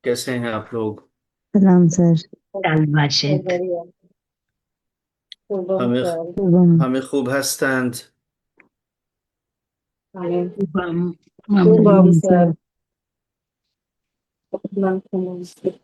कैसे हैं आप लोग? सलाम सर। दाल बाशित। बढ़िया। शुभम हमें सर। शुभम। हमें खूब हस्तंत। शुभम शुभम शुभम मम। सर। अपना सुनाइए।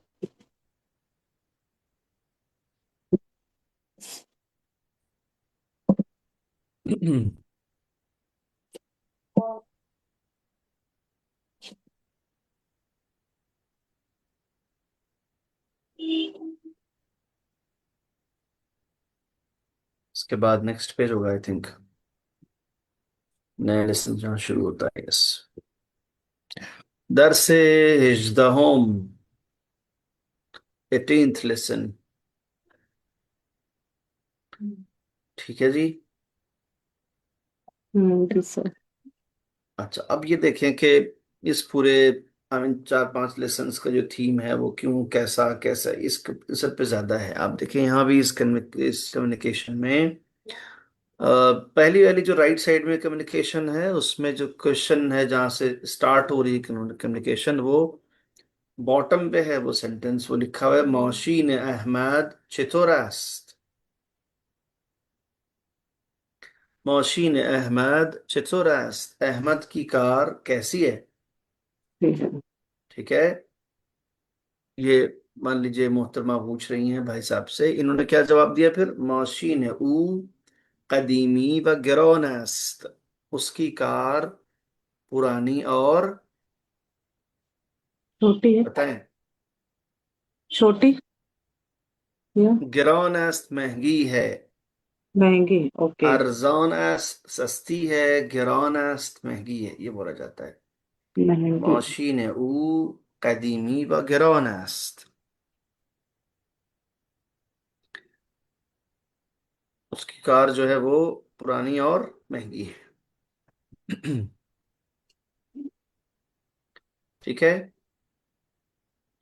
इसके बाद नेक्स्ट पेज होगा आई थिंक। नया लेसन जहाँ शुरू होता है। यस। दरसे हिजदहोम 18th लेसन। ठीक है जी। जी सर। अच्छा, अब ये देखें कि इस पूरे आई मीन 4-5 लेसन्स का जो थीम है वो क्यों कैसा कैसा इस सब पे ज्यादा है। आप देखें यहाँ भी इस कम्युनिकेशन में पहली वाली जो राइट साइड में कम्युनिकेशन है उसमें जो क्वेश्चन है जहां से स्टार्ट हो रही है कम्युनिकेशन, वो बॉटम पे है। वो सेंटेंस वो लिखा हुआ है, मौशीन अहमद चितोरास्त। मौशीन अहमद चितोरास्त, अहमद की कार कैसी है। ठीक है। ठीक है। ये मान लीजिए मोहतरमा पूछ रही हैं भाई साहब से, इन्होंने क्या जवाब दिया फिर, मौशीन ऊ कदीमी व गिरोनस्त, उसकी कार पुरानी और, छोटी है। बताएं। छोटी या गिरोनस्त महंगी है। महंगी। ओके। अरजोनस्त सस्ती है, गिरोनस्त महंगी है, ये बोला जाता है। महंगी। मौशीन ऊ कदीमी व गिरोनस्त, उसकी कार जो है वो पुरानी और महंगी है। ठीक है।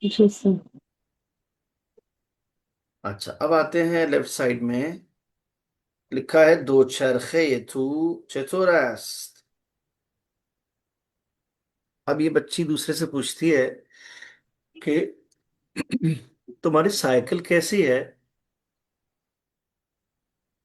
जी सर। अच्छा, अब आते हैं लेफ्ट साइड में। लिखा है दो चरखे तू चतुरस्त। अब ये बच्ची दूसरे से पूछती है कि तुम्हारी साइकिल कैसी है।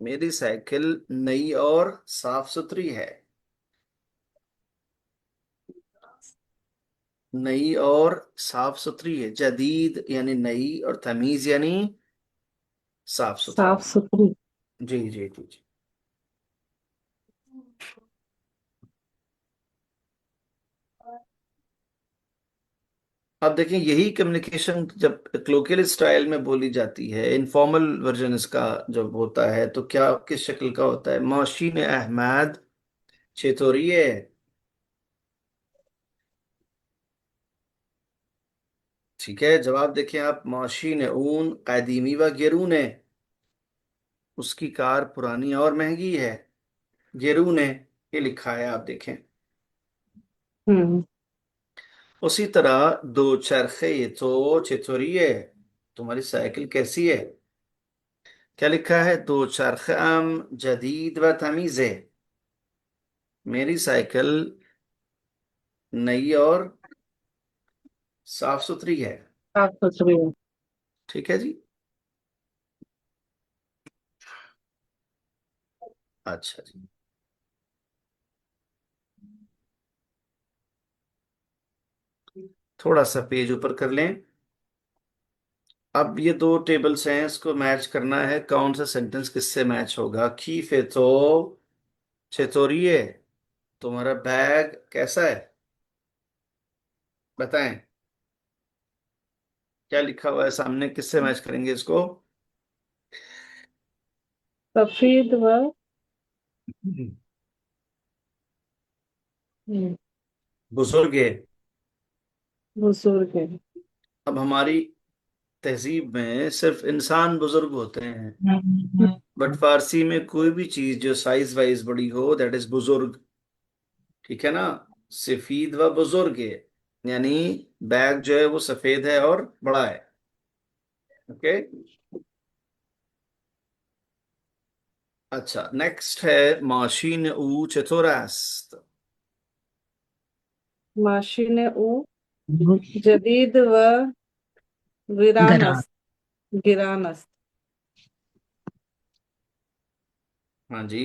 मेरी साइकिल नई और साफ सुथरी है। नई और साफ सुथरी है, जदीद यानी नई और तमीज यानी साफ सुथरा। साफ सुथरी। जी जी जी जी। अब देखें, यही कम्युनिकेशन जब क्लोकियल स्टाइल में बोली जाती है, इनफॉर्मल वर्जन इसका जब होता है तो क्या किस शक्ल का होता है, मौशीन अहमद चेतोरिए। ठीक है, जवाब देखें आप, मौशीन ऊन कदीमी व गेरून है, उसकी कार पुरानी और महंगी है। गेरून है, ये लिखा है, आप देखें। हम्म। उसी तरह दो चरखे ये तो चेतोरिए, तुम्हारी साइकिल कैसी है। क्या लिखा है, दो चरखम जदीद व तमीज़, मेरी साइकिल नई और साफ सुथरी है। साफ सुथरी है। ठीक है जी। अच्छा जी। थोड़ा सा पेज ऊपर कर लें। अब ये दो टेबल्स हैं, इसको मैच करना है, कौन सा सेंटेंस किससे मैच होगा। खीफे तो चेतोरिए, तुम्हारा बैग कैसा है, बताएं। क्या लिखा हुआ है सामने, किससे मैच करेंगे इसको। सफेद व बुजुर्ग है। बुजुर्ग है। अब हमारी तहजीब में सिर्फ इंसान बुजुर्ग होते हैं, बट फारसी में कोई भी चीज जो साइज वाइज बड़ी हो दैट इज बुजुर्ग। ठीक है ना। सफीद व बुजुर्ग है, यानी बैग जो है वो सफेद है और बड़ा है। ओके। अच्छा, नेक्स्ट है माशीन ऊ चतुरस्त। माशिन ऊ जदीद व वीरान गरा। अस्त। गिरान अस्त। हाँ जी।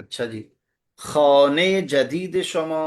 अच्छा जी। खाने जदीद शमा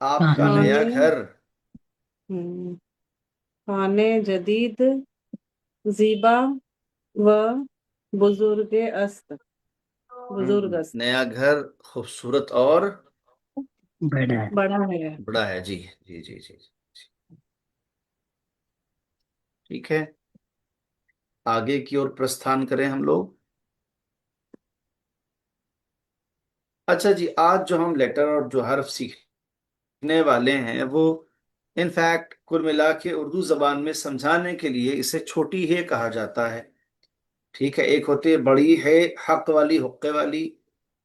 आपका कहानी। नया खाने। घर। हम्म, खाने जदीद जीबा व बुजुर्ग अस्त। बुजुर्ग अस्त। नया घर खूबसूरत और बड़ा है। बड़ा है। बड़ा है जी। जी जी जी। ठीक है, आगे की ओर प्रस्थान करें हम लोग। अच्छा जी, आज जो हम लेटर और जो हर्फ सीखने वाले हैं वो इनफैक्ट कुल मिला के उर्दू जबान में समझाने के लिए इसे छोटी है कहा जाता है। ठीक है, एक होती है बड़ी है, हक वाली, हुक्के वाली,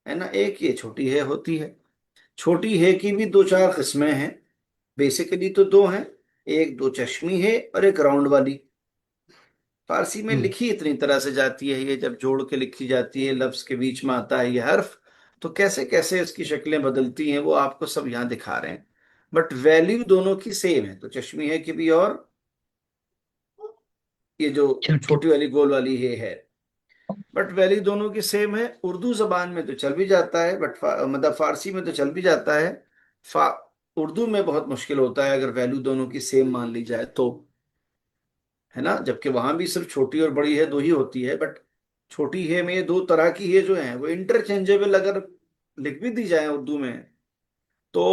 है ना, एक ये छोटी है होती है। छोटी है की भी दो चार किस्में हैं। बेसिकली तो दो हैं, एक दो चश्मी है और एक राउंड वाली। फारसी में हम्म, लिखी इतनी तरह से जाती है ये, जब जोड़ के लिखी जाती है, लफ्ज के बीच में आता है ये हर्फ, तो कैसे कैसे इसकी शक्लें बदलती हैं वो आपको सब यहाँ दिखा रहे हैं। बट वैल्यू दोनों की सेम है, तो चश्मी है की भी और ये जो छोटी। छोटी वाली गोल वाली है। बट वैल्यू दोनों की सेम है। उर्दू जबान में तो चल भी जाता है, बट मतलब फारसी में तो चल भी जाता है। फा, उर्दू में बहुत मुश्किल होता है अगर वैल्यू दोनों की सेम मान ली जाए तो, है ना, जबकि वहां भी सिर्फ छोटी और बड़ी है दो ही होती है। बट छोटी है में ये दो तरह की है जो है वो इंटरचेंजेबल अगर लिख भी दी जाए उर्दू में तो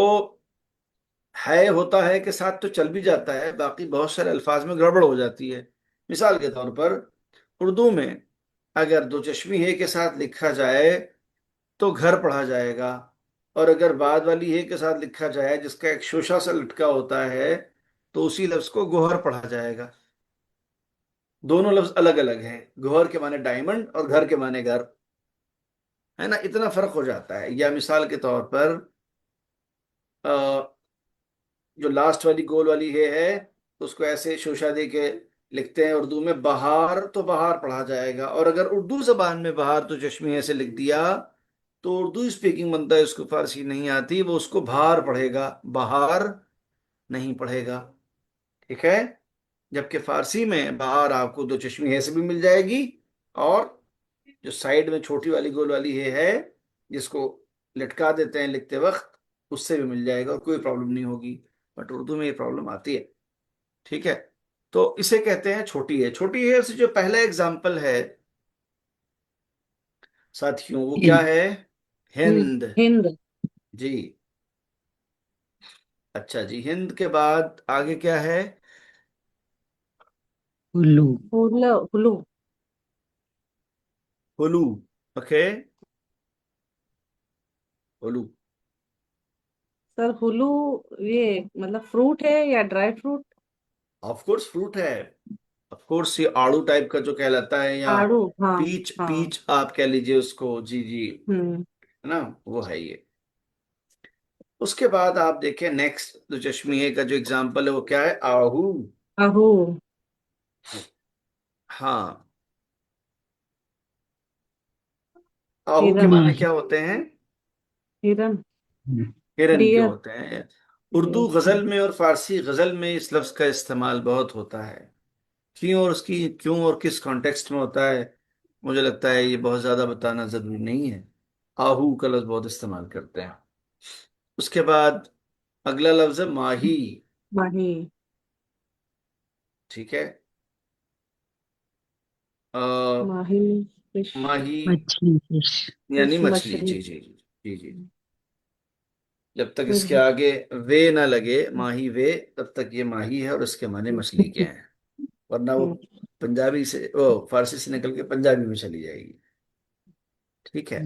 है होता है के साथ तो चल भी जाता है, बाकी बहुत सारे अल्फाज में गड़बड़ हो जाती है। मिसाल के तौर पर उर्दू में अगर दो चश्मी है के साथ लिखा जाए तो घर पढ़ा जाएगा, और अगर बाद वाली है के साथ लिखा जाए जिसका एक शोशा सा लटका होता है तो उसी लफ्ज को गोहर पढ़ा जाएगा। दोनों लफ्ज अलग अलग हैं, गोहर के माने डायमंड और घर के माने घर, है ना, इतना फर्क हो जाता है। या मिसाल के तौर पर जो लास्ट वाली गोल वाली है उसको ऐसे शोशा दे के लिखते हैं उर्दू में बहार, तो बहार पढ़ा जाएगा। और अगर उर्दू जबान में बहार तो चश्मे ऐसे लिख दिया तो उर्दू स्पीकिंग बनता है, उसको फारसी नहीं आती, वो उसको भार पढ़ेगा, बहार नहीं पढ़ेगा। ठीक है, जबकि फारसी में बहार आपको दो चश्मे ऐसे भी मिल जाएगी, और जो साइड में छोटी वाली गोल वाली है जिसको लटका देते हैं लिखते वक्त, उससे भी मिल जाएगा और कोई प्रॉब्लम नहीं होगी। बट उर्दू में ये प्रॉब्लम आती है। ठीक है, तो इसे कहते हैं छोटी है। छोटी है से जो पहला एग्जाम्पल है साथियों वो क्या है? हिंद। हिंद। जी। अच्छा जी, हिंद के बाद आगे क्या है? उल्लू। हुलो हुलू। हुलू। ओके, हुलू। सर हुलू ये मतलब फ्रूट है या dry fruit? Of course fruit है। ऑफ कोर्स ये आड़ू टाइप का जो कहलाता है, या आड़ू। हाँ। पीच, हाँ। पीच आप कह लीजिए उसको, जी जी, हम्म। है ना, वो है ये। उसके बाद आप देखें नेक्स्ट जो चश्मे का जो एग्जाम्पल है वो क्या है? आहू। आहू। हाँ, आहू के हिरन। माने माही। क्या होते हैं? हिरन। हिरन के डियर। होते हैं। उर्दू डियर। गजल में और फारसी गजल में इस लफ्ज का इस्तेमाल बहुत होता है। क्यों और उसकी क्यों और किस कॉन्टेक्स्ट में होता है, मुझे लगता है ये बहुत ज्यादा बताना जरूरी नहीं है। आहू का लफ्ज बहुत इस्तेमाल करते हैं। उसके बाद अगला लफ्ज है माही। माही। ठीक है, अ, माही। फिश। माही मछली फिश। यानी फिश मछली, मछली। जी जी जी जी जी। जब तक इसके फिर। आगे वे ना लगे, माही वे, तब तक ये माही है और इसके माने मछली के हैं। वरना वो पंजाबी से, वो फारसी से निकल के पंजाबी में चली जाएगी। ठीक है।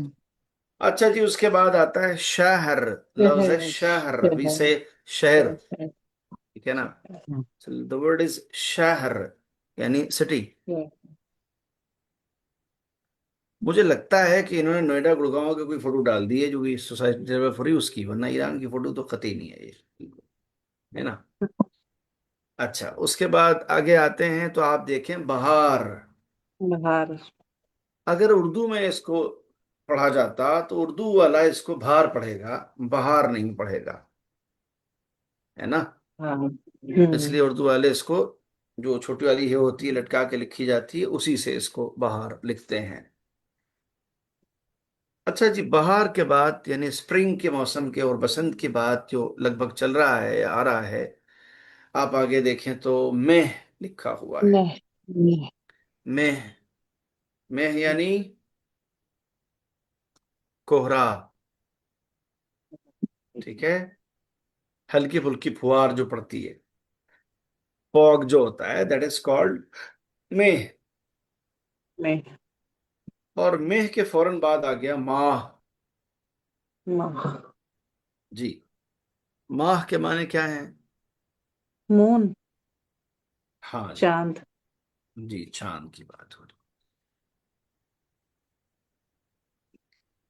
अच्छा जी, उसके बाद आता है शहर। लफ्ज है शहर। शहर, भी शहर। से शहर। शहर। ठीक है ना, द वर्ड इज शहर, यानी सिटी। मुझे लगता है कि इन्होंने नोएडा गुड़गांव की कोई फोटो डाल दी है जो कि सोसाइटी में फ्री उसकी, वरना ईरान की फोटो तो कतई नहीं है ये, है ना। अच्छा, उसके बाद आगे आते हैं तो आप देखें बहार। बाहर। अगर उर्दू में इसको पढ़ा जाता तो उर्दू वाला इसको बहार पढ़ेगा, बहार नहीं पढ़ेगा, है ना। हाँ। इसलिए उर्दू वाले इसको, जो छोटी वाली है होती है लटका के लिखी जाती है, उसी से इसको बहार लिखते हैं। अच्छा जी, बहार के बाद यानी स्प्रिंग के मौसम के और बसंत के बाद जो लगभग चल रहा है या आ रहा है, आप आगे देखें तो मेह लिखा हुआ है। नहीं नहीं। मेह, मेह यानी कोहरा। ठीक है, हल्की फुल्की फुहार जो पड़ती है, फॉग जो होता है, दैट इज कॉल्ड मेह। नहीं। और मेह के फौरन बाद आ गया माह। माह। जी, माह के माने क्या है? मून। हाँ जी। चांद। जी, चांद की बात हो रही।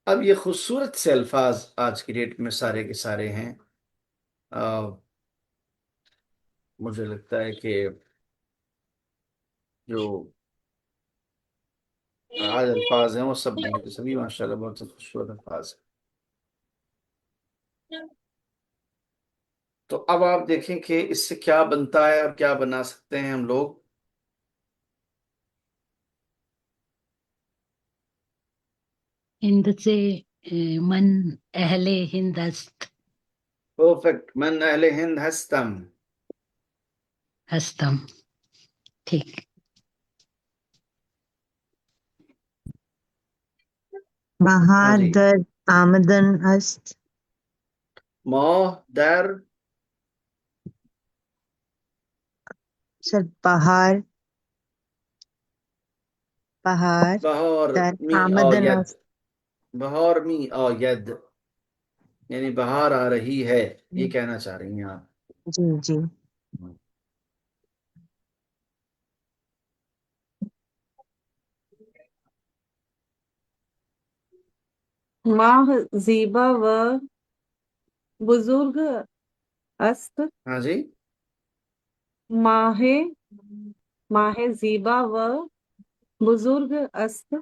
अब ये खूबसूरत से अल्फाज आज की डेट में सारे के सारे हैं। अ, मुझे लगता है कि जो आज अल्फाज हैं वो सब सभी माशाल्लाह बहुत से खूबसूरत अल्फाज हैं। तो अब आप देखें कि इससे क्या बनता है और क्या बना सकते हैं हम लोग। हिंद से मन अहले हिंद हस्त परफेक्ट, मन अहले हिंद हस्तम। हस्तम। ठीक। हाँ जी, बहादुर आमदन अस्त मौ दर सर बहार बहार बहर दर मी आमदन यद, अस्त बहर मी यद, यानी बाहर आ रही है, ये कहना चाह रही हैं आप। जी जी। माह जीबा व बुजुर्ग अस्त। हाँ जी, माहे माहे जीबा व बुजुर्ग अस्त।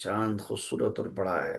चांद खूबसूरत और बड़ा है।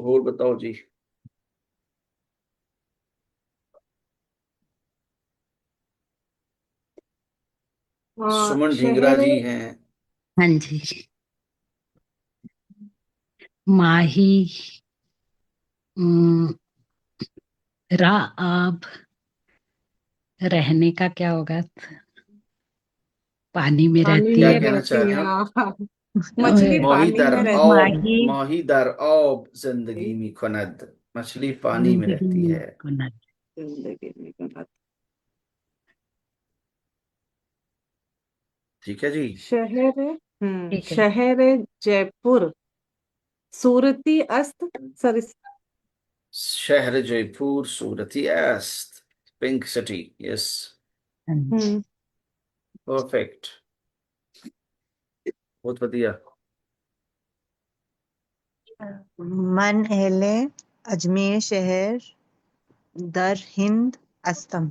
और बताओ जी। सुमन ढींगरा शहर। जी हैं। हाँ जी। माही अम, रा आब रहने का क्या होगा? पानी में पानी रहती क्या है। में कहना चाह रहती रहे है, हैं आप? हाँ। मछली और माही पानी दर में रहती आब, माही माही दर आब जिंदगी में खुनद, मछली पानी में जिंदगी रहती में है। गुना। है जिंदगी में गुना। ठीक है जी। शहर। ठीक है। शहर जयपुर सूरती अस्त। सॉरी। शहर Jaipur Surti est, pink city, yes, हाँ जी। हम्म। परफेक्ट, बहुत बढ़िया। मन अहले अजमेर शहर दर हिंद अस्तम।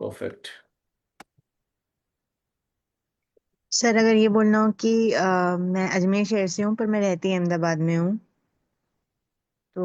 परफेक्ट। सर अगर ये बोलना हो कि मैं अजमेर शहर से हूँ पर मैं रहती अहमदाबाद में हूँ तो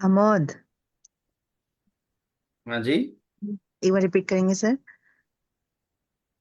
अमोद। हाँ जी। एक बार रिपीट करेंगे सर।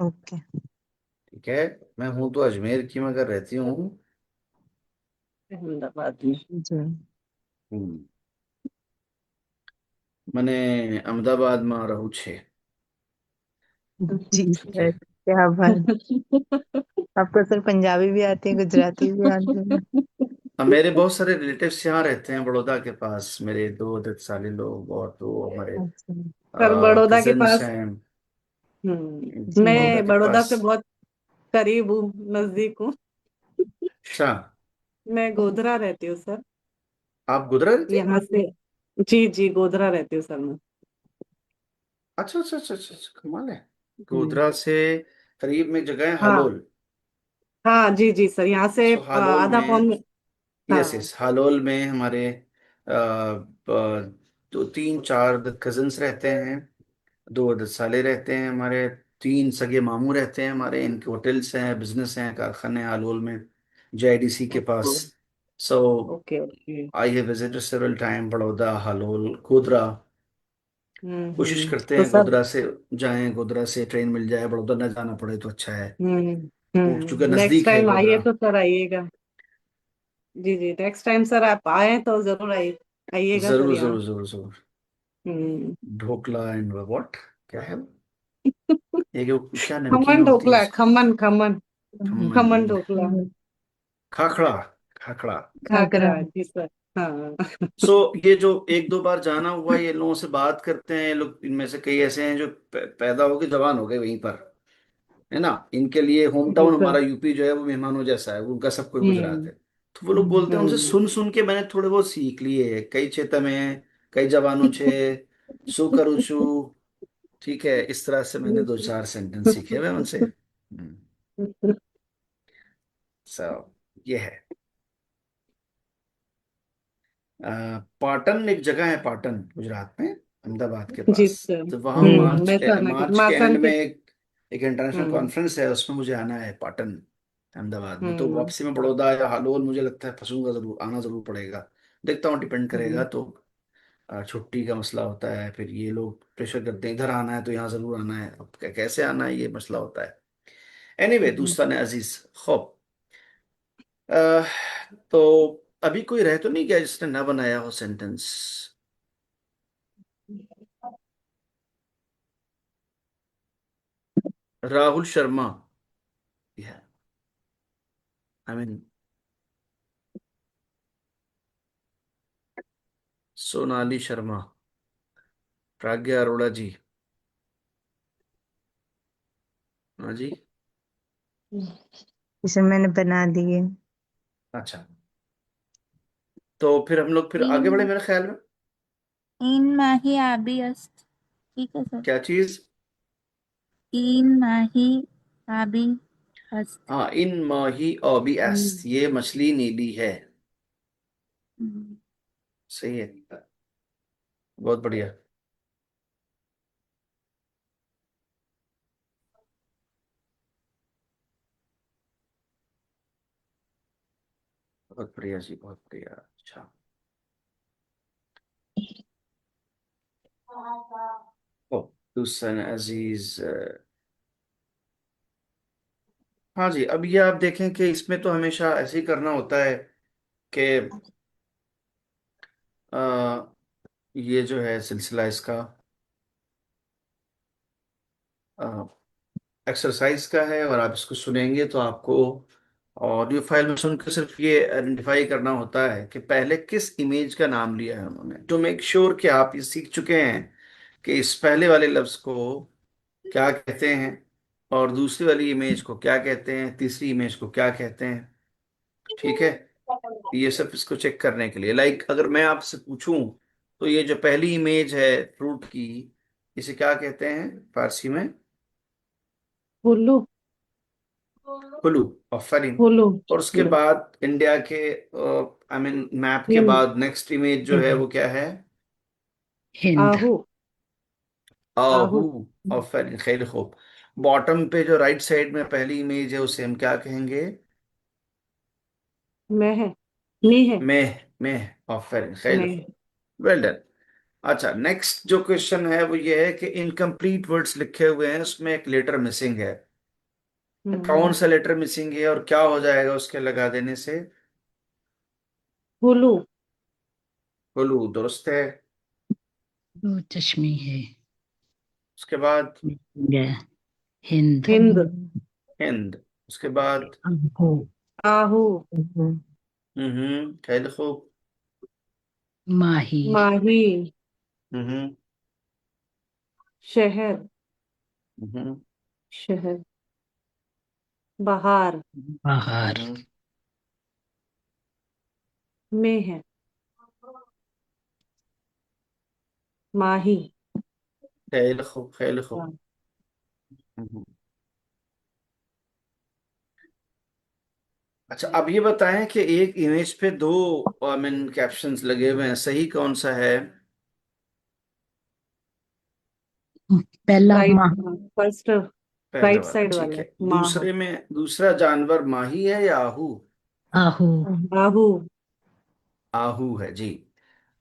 ओके। ठीक है, मैं हूं तो अजमेर की मगर रहती हूँ। अहमदाबाद में। जी हम्म, मैंने अहमदाबाद में रहूं छे। जी ठीक है। सर क्या बात। आपको सर पंजाबी भी आती है गुजराती भी आती है। अब मेरे बहुत सारे रिलेटिव्स यहाँ रहते हैं बड़ौदा के पास, मेरे दो दत्साली लोग और दो हमारे अच्छा सर बड़ौदा के कजिन्स पास। हैं जी बड़ौदा मैं के बड़ौदा पास। से बहुत करीब हूँ, नजदीक हूँ। अच्छा, मैं गोधरा रहती हूँ सर। आप गुजरा रहती हैं? यहाँ से। जी जी, गोधरा रहती हूँ सर मैं। अच्छा अच्छा अच्छा अच्छा अच्छा, कमाल है। हम्म। गोधरा से करीब में एक जगह है हाँ हालोल। हाँ, जी जी सर, यहाँ से सो हालोल आधा में, पौन। यस हाँ। यस, हालोल में हमारे दो तीन चार कजिन्स रहते हैं, दो दसाले रहते हैं हमारे, तीन सगे मामू रहते हैं हमारे, इनके होटल्स हैं, बिजनेस हैं, कारखाने हैं हालोल में, जेआईडीसी के पास। So okay okay. I have visited several time Baroda, Halol, Godhra. कोशिश करते तो हैं सर। गोधरा से जाएं, गोधरा से ट्रेन मिल जाए, बड़ौदा न जाना पड़े तो अच्छा है। वो चूंकि नेक्स्ट नजदीक है टाइम आइए गोधरा। तो सर आइएगा। जी जी, नेक्स्ट टाइम सर आप आए तो जरूर आइए, आइएगा सर जरूर यहाँ। जरूर जरूर जरूर। हम्म। ढोकला एंड व्हाट, क्या है वो? ये क्या नमकीन खमन होती है ढोकला, उसको? खमन खमन। खमन, खमन ढोकला। खाखड़ा, खाखड़ा। खाकरा। खाकरा, जी सर। हाँ। सो ये जो एक दो बार जाना हुआ, ये लोगों से बात करते हैं, ये लोग इनमें से कई ऐसे हैं जो पैदा हो गए जवान हो गए वहीं पर, है ना, इनके लिए होम जी टाउन सर। हमारा यूपी जो है वो मेहमानों जैसा है, उनका सब कोई गुजरात हम्म है। तो वो लोग बोलते हैं, उनसे हम्म। सुन सुन के मैंने थोड़े बहुत सीख लिए, कई छेता में, कई जवानों छे, सु करू छू, ठीक है, इस तरह से मैंने दो चार सेंटेंस सीखे हुए हैं उनसे। सो ये है। पाटन एक जगह है, पाटन गुजरात में, अहमदाबाद के जी पास। सर। तो वहाँ मार्च मैं समझ मार्च के एंड मासन में के। एक इंटरनेशनल हम्म कॉन्फ्रेंस है, उसमें मुझे आना है पाटन, अहमदाबाद में। तो हम्म वापसी में बड़ौदा या हालोल मुझे लगता है फंसूंगा जरूर, आना जरूर पड़ेगा। देखता हूँ, डिपेंड करेगा। हम्म तो छुट्टी का मसला होता है, फिर ये लोग प्रेशर करते हैं इधर आना है तो यहाँ जरूर आना है, अब कैसे आना है ये मसला होता है। एनीवे दोस्तान अजीज, खूब। अह, तो अभी कोई रह तो नहीं गया जिसने ना बनाया हो sentence? Rahul Sharma, I mean Sonali Sharma, Pragya Arora ji, हाँ जी। इसे मैंने बना दिए। अच्छा, तो फिर हम लोग फिर आगे बढ़े तीन मेरे ख्याल में। तीन माही आबी अस्त। ठीक है सर। क्या चीज? तीन माही आबी अस्त। हाँ, इन माही ओबी एस, हम्म, ये मछली नीली है। हम्म, सही है, बहुत बढ़िया, बहुत बढ़िया जी, बहुत बढ़िया। अच्छा, ओ हुसैन अजीज, हाँ जी। अब ये आप देखें कि इसमें तो हमेशा ऐसे ही करना होता है कि अ, ये जो है सिलसिला इसका एक्सरसाइज का है, और आप इसको सुनेंगे तो आपको ऑडियो फाइल में सुनकर सिर्फ ये आइडेंटिफाई करना होता है कि पहले किस इमेज का नाम लिया है उन्होंने, टू मेक श्योर कि आप ये सीख चुके हैं कि इस पहले वाले लफ्ज को क्या कहते हैं, और दूसरी वाली इमेज को क्या कहते हैं, तीसरी इमेज को क्या कहते हैं। ठीक है, ये सब इसको चेक करने के लिए, लाइक अगर मैं आपसे पूछूं तो ये जो पहली इमेज है फ्रूट की, इसे क्या कहते हैं फारसी में? हुल्लू। हुलू, ऑफरिन। हुल्लू। और उसके बाद इंडिया के, आई मीन मैप के हिंद। बाद नेक्स्ट इमेज जो है वो क्या है? हिंद। आहू। आहू, आहू। ऑफरिन, खैर खूब। बॉटम पे जो राइट साइड में पहली इमेज है उसे हम क्या कहेंगे? मैं है। मी है। मैं, ऑफरिन, खैर मैं। खूब, वेल डन। अच्छा, नेक्स्ट जो क्वेश्चन है वो ये है कि इनकम्प्लीट वर्ड्स लिखे हुए हैं, उसमें एक लेटर मिसिंग है। कौन हम्म। सा लेटर मिसिंग है और क्या हो जाएगा उसके लगा देने से? हुलू। हुलू दुरुस्त है। दो चश्मे है। उसके बाद हिंद। हिंद। हिंद। हिंद। उसके बाद आहो। आहू। खैल खूब। माही। माही। हम्म शहर। हम्म शहर। बहार बाहर। हम्म में है। माही। खैल खूब, खैल खूब। हाँ। हम्म। अच्छा, अब ये बताएं कि एक इमेज पे दो आई मीन कैप्शंस लगे हुए हैं, सही कौन सा है? पहला राइट। माह। फर्स्ट। पहला राइट वाला साइड ठीक वाला। है। माह। दूसरे में दूसरा जानवर माही है या आहू? आहू। आहू। आहू है जी।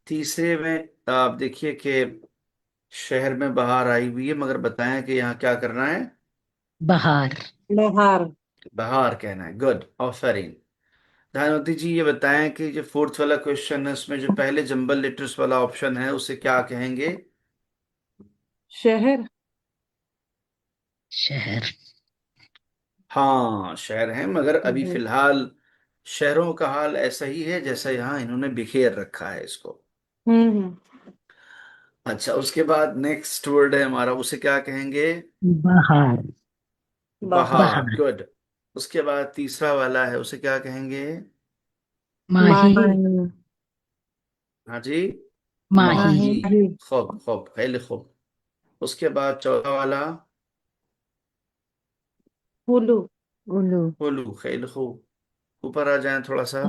तीसरे में आप देखिए कि शहर में बाहर आई हुई है, मगर बताएं कि यहाँ क्या करना है? बहार। बहार। बाहर कहना है। Good, offering. धानवती जी ये बताएं कि जो फोर्थ वाला क्वेश्चन है उसमें जो पहले जंबल लेटर्स वाला ऑप्शन है उसे क्या कहेंगे? शहर। शहर। हाँ, शहर है, मगर अभी हम्म। फिलहाल शहरों का हाल ऐसा ही है जैसा यहाँ इन्होंने बिखेर रखा है इसको। हम्म। अच्छा, उसके बाद नेक्स्ट वर्ड है हमारा, उसे क्या कहेंगे? बहार। बहार। बहार। बहार। गुड। उसके बाद तीसरा वाला है, उसे क्या कहेंगे? माही। माही। माही। हाँ जी, माही। माही। माही। खूब खूब, खैली खूब। उसके बाद चौथा वाला? हुलू। उल्लू। होलू, खैली खूब। ऊपर आ जाएं थोड़ा सा।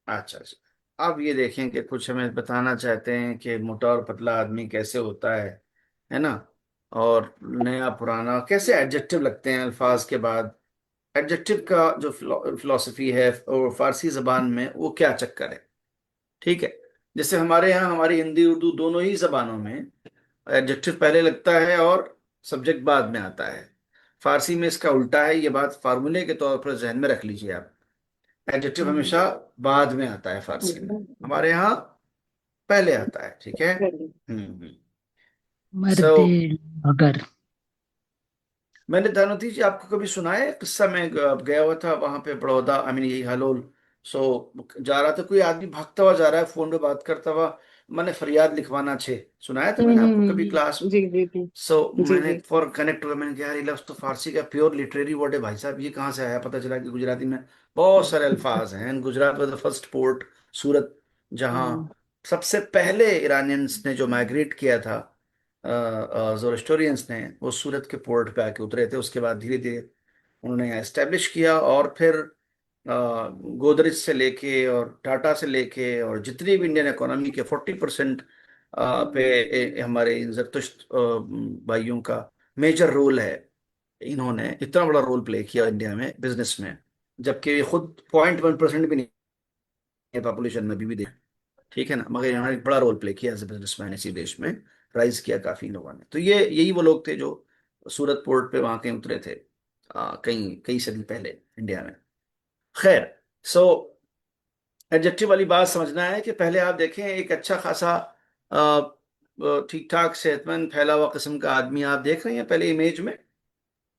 अच्छा अच्छा, अब ये देखें कि कुछ हमें बताना चाहते हैं कि मोटा और पतला आदमी कैसे होता है ना? और नया पुराना कैसे एडजेक्टिव लगते हैं अल्फाज के बाद? एडजेक्टिव का जो फिलॉसफी है और फारसी जबान में वो क्या चक्कर है? ठीक है। जैसे हमारे यहाँ, हमारी हिंदी उर्दू दोनों ही जबानों में एडजेक्टिव पहले लगता है और सब्जेक्ट बाद में आता है। फारसी में इसका उल्टा है, ये बात फार्मूले के तौर पर जहन में रख लीजिए आप। एडजेक्टिव हमेशा बाद में आता है फारसी में, हमारे यहाँ पहले आता है। ठीक है। सो मर्दे। अगर। मैंने धनवती जी आपको कभी सुना है किस्सा? मैं गया हुआ था वहां पे बड़ौदा, आई मीन यही हलोल। सो जा रहा था, कोई आदमी भागता हुआ जा रहा है फोन पे बात करता हुआ, मैंने फरियाद लिखवाना छे। सुनाया था मैंने आपको कभी क्लास में? जी जी जी। सो जी मैंने जी। फॉर कनेक्ट हुआ, मैंने कहा यार ये लफ्ज तो फारसी का प्योर लिटरेरी वर्ड है भाई साहब, ये कहाँ से आया? पता चला कि गुजराती में बहुत सारे अल्फाज हैं। Gujarat was the first port, Surat, जहाँ हम्म। सबसे पहले ईरानियंस ने जो माइग्रेट किया था, जोरोस्टोरियंस ने, वो सूरत के पोर्ट पे आके उतरे थे। उसके बाद धीरे धीरे उन्होंने यहाँ एस्टेब्लिश किया, और फिर गोदरेज से लेके और टाटा से लेके और जितनी भी इंडियन इकोनॉमी के 40% पे हमारे इन जरतुश्त भाइयों का मेजर रोल है। इन्होंने इतना बड़ा रोल प्ले किया इंडिया में बिजनेस में, जबकि ये खुद 0.1% भी नहीं है पॉपुलेशन में अभी भी देख। ठीक है ना? मगर इन्होंने एक बड़ा रोल प्ले किया एज ए बिजनेसमैन इसी देश में, राइज किया काफी लोगों ने। तो ये यही वो लोग थे जो सूरत पोर्ट पे वहां कहीं उतरे थे कई कई सदी पहले इंडिया में। खैर, सो एडजेक्टिव वाली बात समझना है कि पहले आप देखें एक अच्छा खासा ठीक ठाक सेहतमंद फैला हुआ किस्म का आदमी आप देख रहे हैं पहले इमेज में।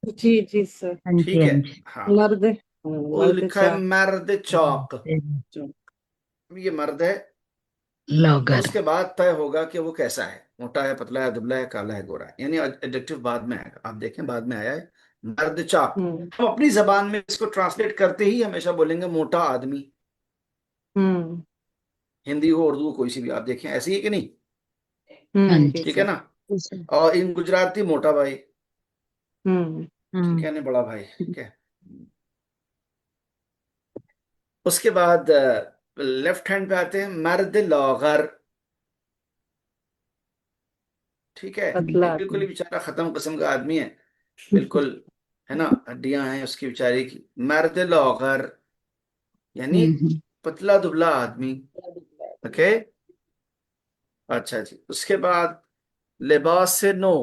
जी जी सर। हाँ जी, ठीक हाँ है। जी। हाँ, मर्द। वो मर्द लिखा है चार। मर्द चौक। मर्दे ये मर्द है। अब लॉगर। उसके बाद तय होगा कि वो कैसा है, मोटा है, पतला है, दुबला है, काला है, गोरा है, यानी एडजेक्टिव बाद में आएगा। आप देखें बाद में आया है मर्द चाक। हम्म। हम अपनी जबान में इसको ट्रांसलेट करते ही हमेशा बोलेंगे मोटा आदमी। हम्म। हिंदी हो उर्दू हो, कोई सी भी आप देखें ऐसी है कि नहीं? हाँ जी ठीक है जी। सर। ना? अच्छा। और इन गुजराती मोटा भाई। हम्म। ठीक है हम्म। ना, बड़ा भाई? ठीक है। उसके बाद लेफ्ट हैंड पे आते हैं मर्द लॉगर। ठीक है। पतला एक बिल्कुल ही आदमी। बेचारा खत्म किस्म का आदमी है, बिल्कुल, है ना, हड्डियां हैं उसकी बेचारे की। मर्द लॉगर यानी हम्म। पतला दुबला आदमी। ओके। अच्छा जी, उसके बाद लिबास से नो।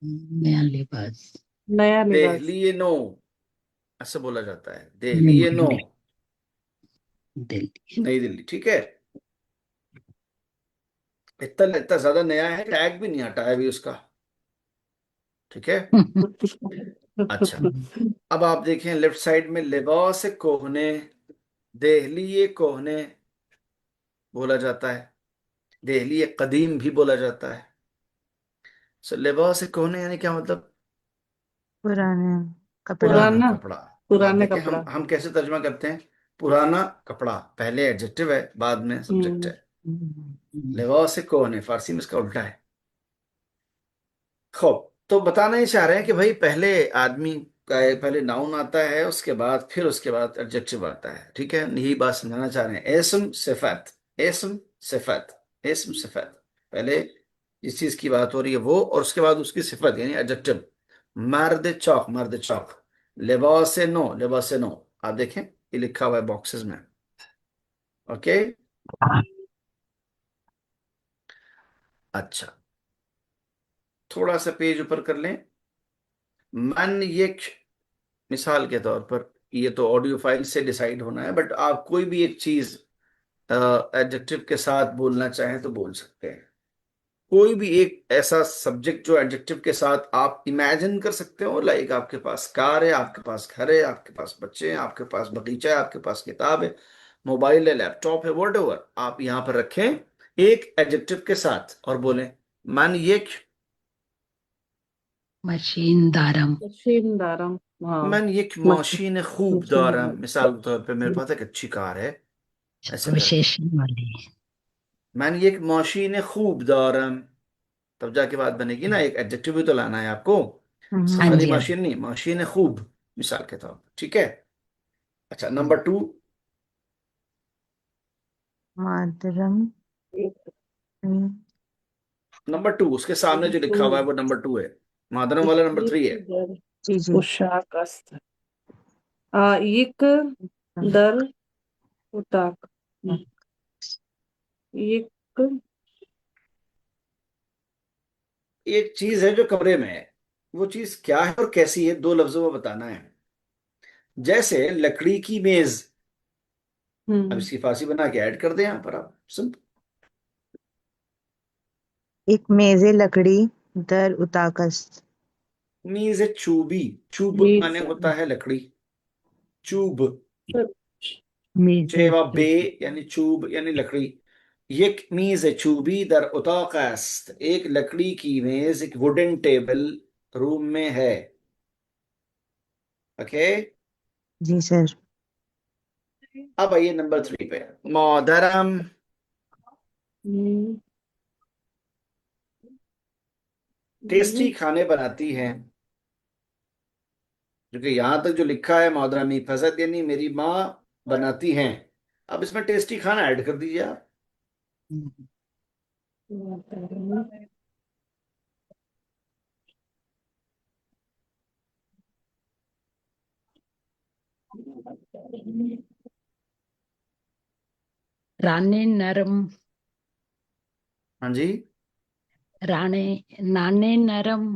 नया लिबास। नया लिबास। देहली नो, ऐसा बोला जाता है, न्यू देहली नो। दिल्ली। दिल्ली। नई दिल्ली। ठीक है। इतना इतना ज्यादा नया है, टैग भी नहीं हटा है अभी उसका। ठीक है। अच्छा, अब आप देखें लेफ्ट साइड में लिबास कोहने, देहली कोहने बोला जाता है, देहली कदीम भी बोला जाता है। सो लिबास कोहने यानी क्या मतलब? पुराने कपड़े। पुराना पुराना, कपड़ा। अब आप पुराने देखें हम कपड़ा। हम कैसे तर्जमा करते हैं? पुराना कपड़ा पहले एडजेक्टिव है, बाद में सब्जेक्ट हम्म। है। हम्म, लिबास कोहने फारसी में इसका उल्टा है। खूब, तो बताना ही चाह रहे हैं कि भाई पहले आदमी का पहले नाउन आता है, उसके बाद एडजेक्टिव आता है, ठीक है, यही बात समझाना चाह रहे हैं। एसम सिफत, एसम सिफत, एसम सिफत, पहले जिस चीज की बात हो रही है वो, और उसके बाद उसकी सिफत यानी एडजेक्टिव। मर्द चौक, मर्द चौक। लिबास नो, लिबास नो। आप देखें ये लिखा हुआ है बॉक्सेस में। ओके। अच्छा, थोड़ा सा पेज ऊपर कर लें। मन ये, मिसाल के तौर पर, ये तो ऑडियो फाइल से डिसाइड होना है, बट आप कोई भी एक चीज एडजेक्टिव के साथ बोलना चाहें तो बोल सकते हैं। कोई भी एक ऐसा सब्जेक्ट जो एडजेक्टिव के साथ आप इमेजिन कर सकते हो, लाइक आपके पास कार है, आपके पास घर है, आपके पास बच्चे हैं, आपके पास बगीचा है, आपके पास किताब है, मोबाइल है, लैपटॉप है, वॉट एवर आप यहां पर रखें एक एडजेक्टिव के साथ और बोलें मन ये, मशीन दारम। मशीनदारम। हाँ। मन ये मशीन, मशीन खूब दारम। मशीनदारम। मिसाल के तौर पर मेरे पास एक अच्छी कार है, ऐसे करके विशेषण वाली। मैंने ये एक मशीन खूब दारम, तब जाके बात बनेगी ना, एक एडजेक्टिव भी तो लाना है आपको। हाँ खाली जी, हाँ जी। मशीन नहीं, मशीन खूब, मिसाल के तौर पर, ठीक है। अच्छा, नंबर टू। मातरम। हम्म, नंबर टू, उसके सामने जो लिखा हुआ है वो नंबर टू है। मादरम वाला नंबर थ्री है। जी जी। पोशाक, अस्त्र। एक दर उताक, एक। एक चीज है जो कमरे में है, वो चीज क्या है और कैसी है, दो लफ्जों में बताना है। जैसे लकड़ी की मेज, अब हम्म। इसकी फारसी बना के ऐड कर दें यहां पर आप, सिंपल। एक मेज़े लकड़ी दर उताकस्त। मीज है चूबी, चूब मीज, माने होता है लकड़ी, चूब, मेजे चेवा बे, चुप। यानी चूब यानी लकड़ी। एक मीज चूबी दर उताकस्त, एक लकड़ी की मेज, एक वुडन टेबल रूम में है। ओके। जी सर। अब आइए नंबर थ्री पे। मोहतरम, हम्म। टेस्टी खाने बनाती हैं, क्योंकि यहां तक जो लिखा है मोहतरम फजत यानी मेरी माँ बनाती हैं। अब इसमें टेस्टी खाना ऐड कर दीजिए आप। राने नरम। हाँ जी। राणे, नाने नरम।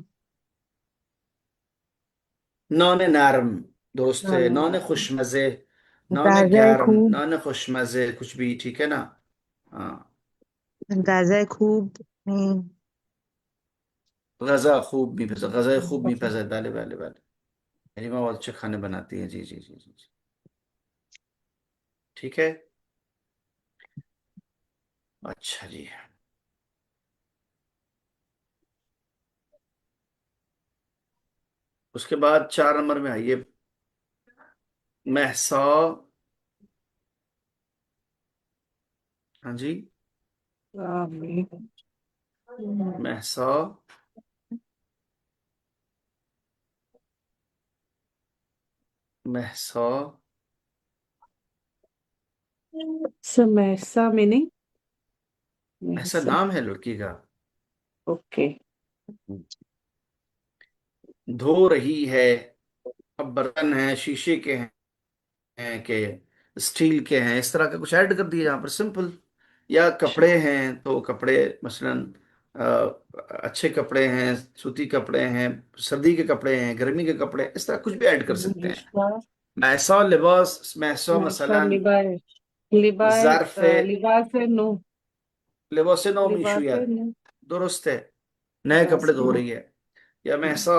नॉन नरम, दुरुस्त है। नॉन नाम। खुश मजे, नॉन ताज़ा गर्म, खूब। नॉन खुश मजे, कुछ भी ठीक है ना। हाँ। ताज़ा खूब में। गजा खूब भी पसंद, गजा खूब भी पसंद, वाले वाले वाले, मेरी माँ बहुत अच्छे खाने बनाती है, जी जी जी जी जी। ठीक है। अच्छा जी। उसके बाद 4 नंबर में आइए। महसा, हाँ जी, महसा, महसा, समैसा मीनिंग। ऐसा महसा। नाम है लड़की का। ओके। धो रही है, अब बर्तन है, शीशे के हैं कि स्टील के हैं, इस तरह का कुछ ऐड कर दिया यहाँ पर, सिंपल। या कपड़े हैं तो कपड़े, मसलन अ, अच्छे कपड़े हैं, सूती कपड़े हैं, सर्दी के कपड़े हैं, गर्मी के कपड़े, इस तरह कुछ भी ऐड कर सकते हैं। महसा, मैसा लिबास, मैसा महसा मसलन लिबाए, लिबाए, ज़र्फ, लिबास है नो, लिबास नौ लिबास मीशु यार, है नो। दुरुस्त है, नए लिबास कपड़े है धो नो। रही है। या महसा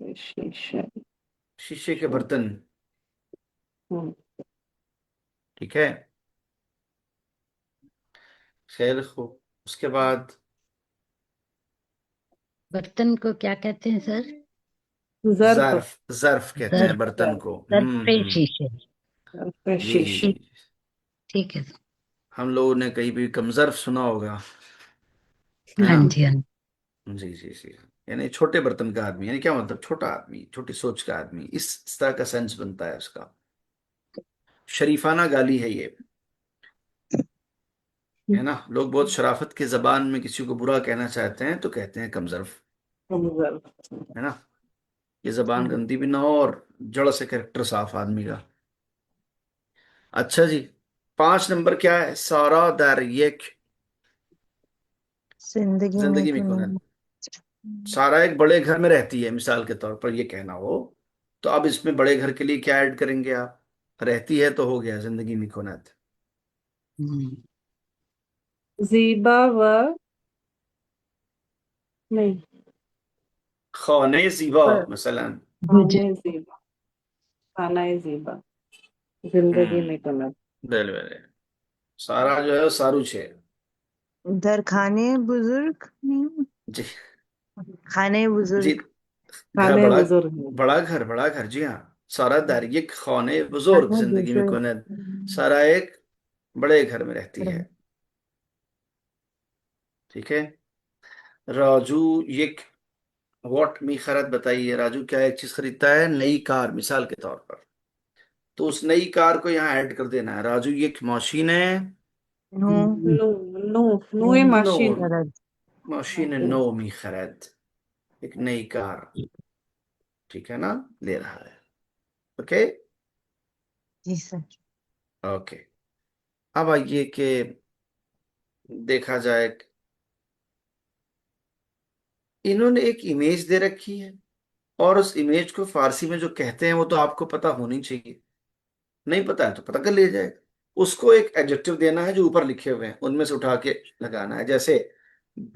शीशे। शीशे के बर्तन। हम्म, ठीक है। खैर खूब। उसके बाद बर्तन को क्या कहते हैं सर? ज़र्फ। ज़र्फ। ज़र्फ कहते हैं ज़र्फ। बर्तन को। ज़र्फ पे हम्म। शीशे। ज़र्फ जी जी शीशे। जी। ठीक। ठीक है सर। हम लोगों ने कहीं भी कमजर्फ सुना होगा, है हाँ ना। जी, हाँ जी। जी जी जी। यानी छोटे बर्तन का आदमी, यानी क्या मतलब, छोटा आदमी, छोटी सोच का आदमी, इस तरह का सेंस बनता है उसका। शरीफाना गाली है ये, है ना। लोग बहुत शराफत की जबान में किसी को बुरा कहना चाहते हैं तो कहते हैं कमजर्फ, ज़र्फ। है ना। ये जबान गंदी भी ना हो और जड़ से कैरेक्टर साफ आदमी का। अच्छा जी, 5 नंबर क्या है? सारा दर एक जिंदगी में जिंदगी में कौन है? तुम्हें। सारा एक बड़े घर में रहती है, मिसाल के तौर पर ये कहना हो, तो अब इसमें बड़े घर के लिए क्या ऐड करेंगे आप? रहती है तो हो गया जिंदगी में कौन है। हम्म, ज़ीबा व नहीं। खाने जीबा पर मसलन। गुजर। खाने ज़ीबा। खाना ज़ीबा। जिंदगी में हम्म। कलर। बिल्कुल। सारा जो है वो सारू छे। दर खाने बुजुर्ग नहीं, जी खाने जी। बुजुर्ग। घर खाने बड़ा, बुजुर्ग हैं। बड़ा घर, बड़ा घर, जी हाँ। सारा दारिक खाने बुजुर्ग खाने जिंदगी में बुजुर्ग। कौन है। सारा एक बड़े घर में रहती है। ठीक है। राजू एक वॉट मी खरत बताइए, राजू क्या एक चीज खरीदता है? नई कार, मिसाल के तौर पर। तो उस नई कार को यहाँ ऐड कर देना है। राजू ये एक मशीन है। No. No. No. No a no, machine. Machine okay. नो मी खरद, एक नई कार, ठीक है ना, ले रहा है। ओके। जी सर। ओके। अब आइए कि देखा जाए, इन्होंने एक इमेज दे रखी है और उस इमेज को फारसी में जो कहते हैं वो तो आपको पता होनी चाहिए। नहीं पता है तो पता कर लिया जाएगा। उसको एक एडजेक्टिव देना है जो ऊपर लिखे हुए हैं उनमें से उठा के लगाना है। जैसे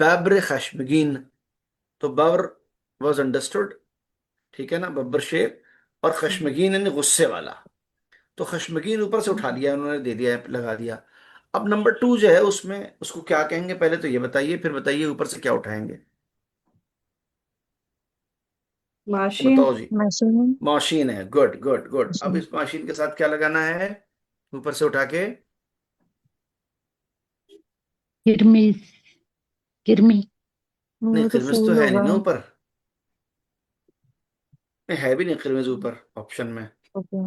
बब्र खशमगीन, तो बब्र वॉज अंडरस्टूड, ठीक है ना, बब्बर शेर, और खशमगीन यानी गुस्से वाला। तो खशमगीन ऊपर से उठा लिया उन्होंने, दे दिया, लगा दिया। अब नंबर 2 जो है उसमें उसको क्या कहेंगे, पहले तो ये बताइए, फिर बताइए ऊपर से क्या उठाएंगे। मशीन। बताओ जी। मशीन। मशीन है, गुड गुड गुड। अब मशीन। इस मशीन के साथ क्या लगाना है ऊपर से उठा के? किरमी। किरमी। नहीं, वो तो खिलमिस तो फूल है नहीं होगा। ना ऊपर, नहीं है भी नहीं खिलमिस ऊपर ऑप्शन में। ओके।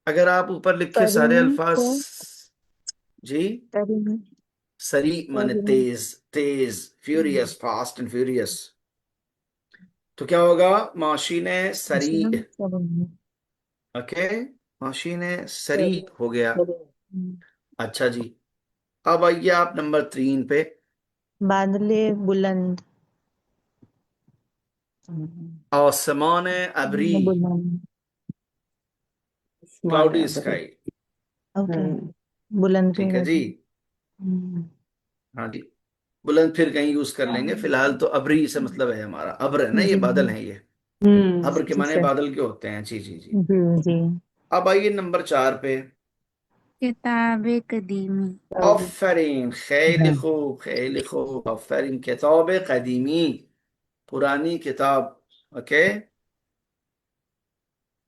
अगर आप ऊपर लिखे सारे परिणय अल्फाज। सर। जी। परिणय। सरी माने परिणय। तेज, तेज, फ्यूरियस, फास्ट एंड फ्यूरियस। तो क्या होगा? मशीन सरी। मशीन परिणय। ओके। मशीन सरी परिणय। हो गया। परिणय। अच्छा जी। अब आइए आप नंबर 3 पे। बादले बुलंद। आसमान अबरी, बुलंद। आसमान क्लाउडी अबरू। स्काई। ओके। बुलंद पे ठीक है जी। रहता है। हाँ जी। बुलंद फिर कहीं यूज कर लेंगे, फिलहाल तो अबरी से मतलब है हमारा, अब्र है ना, ये जी बादल है ये। हम्म। अब्र के जी माने सर। बादल के होते हैं। जी जी जी। जी जी। अब आइए नंबर 4 पे। किताब कदीमी। ऑफरीन, खैली खूब, खैली खूब, ऑफरीन, किताब कदीमी, पुरानी किताब। ओके।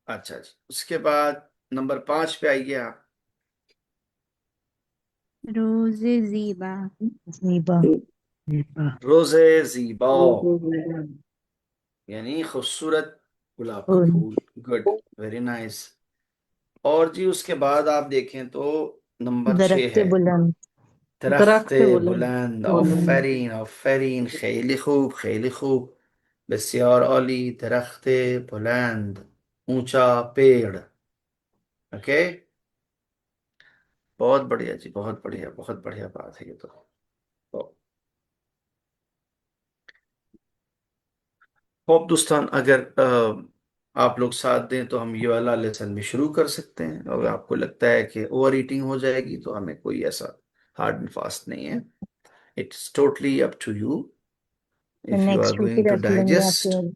अच्छा जी, उसके बाद नंबर 5 पे आइए आप। रोज ज़ीबा। जीबा। रोजे जीबा, हम्म। यानी खूबसूरत गुलाब का फूल। फूल। Good, very nice. और जी उसके बाद आप देखें तो नंबर 6 दरख्त है बुलंद। दरख्त दरख्त बुलंद। बुलंद। हम्म। आफरीन आफरीन, खैली खूब, खैली खूब, बस्यार अली, दरख्त बुलंद, ऊंचा पेड़। ओके। बहुत बढ़िया जी, बहुत बढ़िया, बहुत बढ़िया बात है ये तो होप दोस्तान, अगर आप लोग साथ दें तो हम ये वाला लेसन भी शुरू कर सकते हैं, और आपको लगता है कि ओवर ईटिंग हो जाएगी तो हमें कोई ऐसा हार्ड एंड फास्ट नहीं है। It's totally up to you तो if you are next week ही गोइंग टू रख लेंगे या डाइजेस्ट। फिर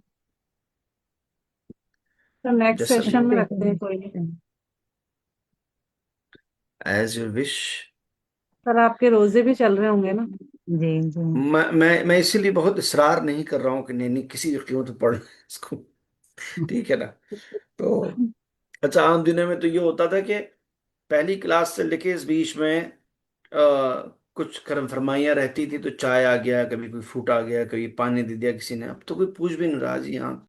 तो नेक्स्ट जैसा भी सेशन हो, में नेक्स्ट रखते हैं, सेशन? कोई नहीं। As you wish. सर आपके रोजे भी चल रहे होंगे ना? जी जी। मैं इसीलिए बहुत इसरार नहीं कर रहा हूँ कि नहीं नहीं किसी भी कीमत पर पढ़ना है इसको। ठीक है ना? तो अच्छा, आम दिनों में तो ये होता था कि पहली क्लास से लेके इस बीच में कुछ कर्म फरमाइयाँ रहती थी, तो चाय आ गया, कभी कोई फ्रूट आ गया, कभी पानी दे दिया किसी ने। अब तो कोई पूछ भी नहीं रहा जी। हाँ,